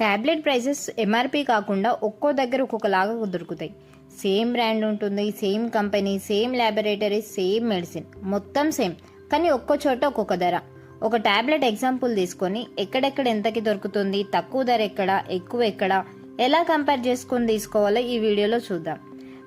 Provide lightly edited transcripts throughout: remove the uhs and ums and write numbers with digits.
Tablet prices MRP కాకుండా ఒక్కో దగ్గర ఒక్కొక్కలాగా దొరుకుతాయి. సేమ్ బ్రాండ్ ఉంటుంది, same company, same laboratory, same medicine, మొత్తం సేమ్, కానీ ఒక్కో చోట ఒక్కొక్క ధర. ఒక టాబ్లెట్ ఎగ్జాంపుల్ తీసుకొని ఎక్కడెక్కడ ఎంతకి దొరుకుతుంది, తక్కువ ధర ఎక్కడ, ఎక్కువ ఎక్కడ, ఎలా కంపేర్ చేసుకొని తీసుకోవాలో ఈ వీడియోలో చూద్దాం.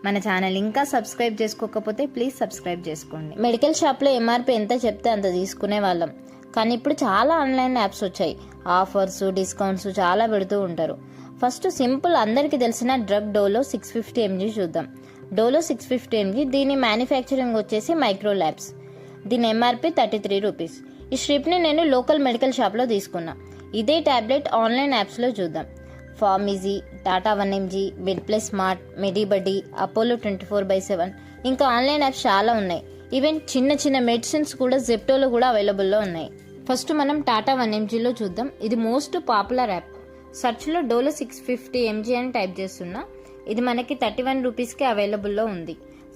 మన ఛానల్ ఇంకా సబ్స్క్రైబ్ చేసుకోకపోతే ప్లీజ్ సబ్స్క్రైబ్ చేసుకోండి. మెడికల్ షాప్లో ఎంఆర్పి ఎంత చెప్తే అంత తీసుకునే వాళ్ళం, కానీ ఇప్పుడు చాలా ఆన్లైన్ యాప్స్ వచ్చాయి. ఆఫర్స్, డిస్కౌంట్స్ చాలా పెడుతూ ఉంటారు. ఫస్ట్ సింపుల్ అందరికీ తెలిసిన డ్రగ్ డోలో 650 mg చూద్దాం. డోలో 650 mg, దీని మ్యానుఫ్యాక్చరింగ్ వచ్చేసి మైక్రో ల్యాబ్స్. దీని ఎంఆర్పి 33 రూపీస్. ఈ స్ట్రిప్ని నేను లోకల్ మెడికల్ షాప్లో తీసుకున్నా. ఇదే టాబ్లెట్ ఆన్లైన్ యాప్స్లో చూద్దాం. ఫార్మీజీ, టాటా 1mg, మెడ్ ప్లస్ స్మార్ట్, మెడిబడి, అపోలో 24/7, ఇంకా ఆన్లైన్ యాప్స్ చాలా ఉన్నాయి. ఈవెన్ చిన్న చిన్న మెడిసిన్స్ కూడా జెప్టోలో కూడా అవైలబుల్లో ఉన్నాయి. ఫస్ట్ మనం టాటా 1mgలో చూద్దాం. ఇది మోస్ట్ పాపులర్ యాప్. సర్చ్లో డోలో 650 mg అని టైప్ చేస్తున్నా. ఇది మనకి 31 రూపీస్కి అవైలబుల్లో ఉంది.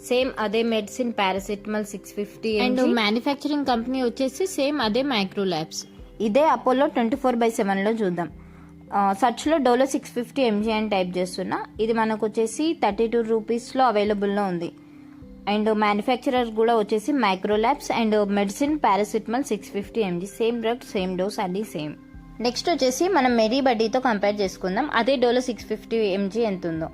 సేమ్ అదే medicine paracetamol 650 and manufacturing company వచ్చేసి సేమ్ అదే మైక్రో ల్యాబ్స్. ఇదే అపోలో 24/7లో చూద్దాం. సర్చ్లో డోలో 650 mg అని టైప్ చేస్తున్నా. ఇది మనకు వచ్చేసి 32 రూపీస్లో అవైలబుల్లో ఉంది. అండ్ మ్యానుఫ్యాక్చరర్ కూడా వచ్చేసి micro labs and medicine paracetamol 650 mg. Same drug, same dose, అన్ని సేమ్. నెక్స్ట్ వచ్చేసి మనం మెడిబడ్డీతో కంపేర్ చేసుకుందాం. అదే డోలో 650 mg ఎంత ఉందో.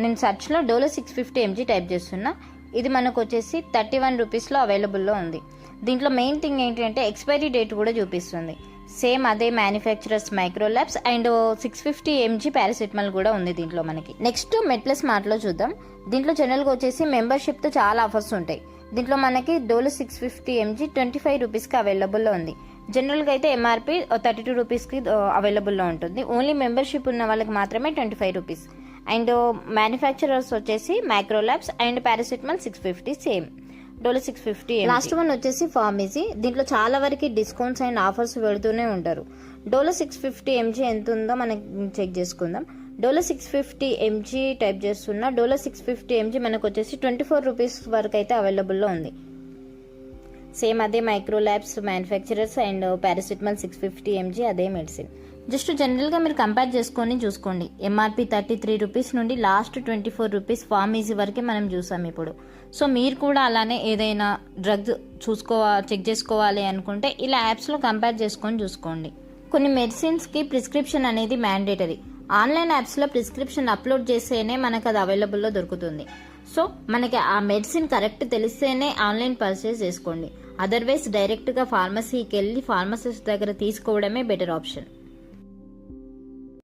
నేను సర్చ్లో డోలో 650 mg టైప్ చేస్తున్నా. ఇది మనకు వచ్చేసి 31 రూపీస్లో అవైలబుల్లో ఉంది. దీంట్లో మెయిన్ థింగ్ ఏంటంటే ఎక్స్పైరీ డేట్ కూడా చూపిస్తుంది. సేమ్ అదే manufacturers micro labs and 650 mg paracetamol కూడా ఉంది దీంట్లో మనకి. నెక్స్ట్ మెడ్ ప్లస్ స్మార్ట్లో చూద్దాం. దీంట్లో జనరల్గా వచ్చేసి మెంబర్షిప్తో చాలా ఆఫర్స్ ఉంటాయి. దీంట్లో మనకి డోలో 650 mg 25 రూపీస్కి అవైలబుల్లో ఉంది. జనరల్గా అయితే ఎంఆర్పి 32 రూపీస్కి అవైలబుల్లో ఉంటుంది. ఓన్లీ మెంబర్షిప్ ఉన్న వాళ్ళకి మాత్రమే 25 రూపీస్. అండ్ మ్యానుఫ్యాక్చరర్స్ వచ్చేసి micro labs and paracetamol 650 same Dolo 650. Last one వచ్చేసి ఫార్మసీ. దీంట్లో చాలా వరకు డిస్కౌంట్స్ అండ్ ఆఫర్స్ పెడుతూనే ఉంటారు. డోలో 650 mg ఎంత ఉందో మనం చెక్ చేసుకుందాం. డోలో 650 mg టైప్ చేస్తున్నా. డోలో 650 mg మనకు వచ్చేసి 24 రూపీస్ వరకు అయితే అవైలబుల్లో ఉంది. సేమ్ అదే Micro labs, manufacturers and paracetamol 650 mg అదే మెడిసిన్. జస్ట్ జనరల్గా మీరు కంపేర్ చేసుకొని చూసుకోండి. ఎంఆర్పి 33 రూపీస్ నుండి లాస్ట్ 24 రూపీస్ ఫార్మసీ వరకే మనం చూసాం ఇప్పుడు. సో మీరు కూడా అలానే ఏదైనా డ్రగ్స్ చెక్ చేసుకోవాలి అనుకుంటే ఇలా యాప్స్లో కంపేర్ చేసుకొని చూసుకోండి. కొన్ని మెడిసిన్స్కి ప్రిస్క్రిప్షన్ అనేది మ్యాండేటరీ. ఆన్లైన్ యాప్స్లో ప్రిస్క్రిప్షన్ అప్లోడ్ చేస్తేనే మనకు అది అవైలబుల్లో దొరుకుతుంది. సో మనకి ఆ మెడిసిన్ కరెక్ట్ తెలిస్తేనే ఆన్లైన్ పర్చేస్ చేసుకోండి. అదర్వైజ్ డైరెక్ట్గా ఫార్మసీకి వెళ్ళి ఫార్మసిస్ట్ దగ్గర తీసుకోవడమే బెటర్ ఆప్షన్.